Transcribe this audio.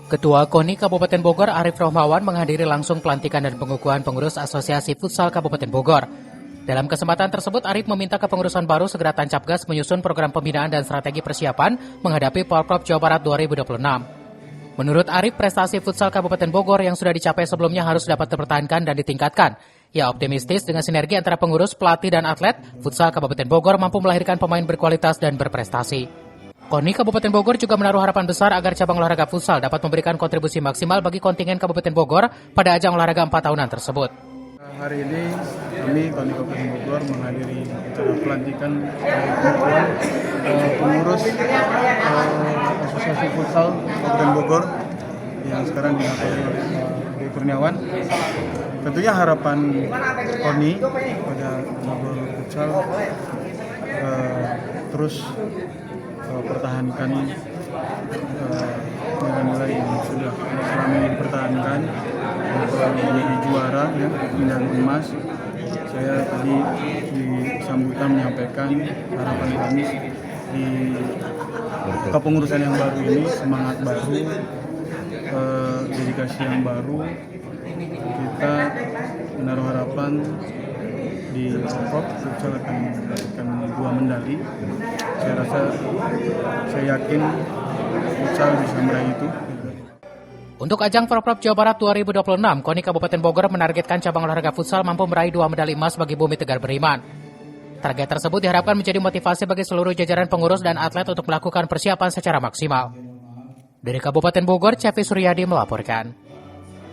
Ketua KONI Kabupaten Bogor Arif Rohmawan menghadiri langsung pelantikan dan pengukuhan pengurus Asosiasi Futsal Kabupaten Bogor. Dalam kesempatan tersebut, Arif meminta kepengurusan baru segera tancap gas menyusun program pembinaan dan strategi persiapan menghadapi Porprov Jawa Barat 2026. Menurut Arif, prestasi futsal Kabupaten Bogor yang sudah dicapai sebelumnya harus dapat dipertahankan dan ditingkatkan. Ia optimistis dengan sinergi antara pengurus, pelatih, dan atlet, futsal Kabupaten Bogor mampu melahirkan pemain berkualitas dan berprestasi. KONI Kabupaten Bogor juga menaruh harapan besar agar cabang olahraga futsal dapat memberikan kontribusi maksimal bagi kontingen Kabupaten Bogor pada ajang olahraga 4 tahunan tersebut. Hari ini kami KONI Kabupaten Bogor menghadiri acara pelantikan pengukuhan pengurus Asosiasi Futsal Kabupaten Bogor yang sekarang dilakukan oleh Dewi Kurniawan. Tentunya harapan KONI pada Bogor Futsal terus pertahankan nilai-nilai yang sudah selama ini dipertahankan menjadi juara ya, medali emas. Saya tadi di sambutan menyampaikan harapan kami di kepengurusan yang baru ini, semangat baru, dedikasi yang baru. Kita menaruh harapan di Porprov futsal akan mendapatkan 2 medali. Saya yakin futsal bisa meraih itu. Untuk ajang Porprov Jawa Barat 2026, KONI Kabupaten Bogor menargetkan cabang olahraga futsal mampu meraih 2 medali emas bagi Bumi Tegar Beriman. Target tersebut diharapkan menjadi motivasi bagi seluruh jajaran pengurus dan atlet untuk melakukan persiapan secara maksimal. Dari Kabupaten Bogor, Cepi Suryadi melaporkan.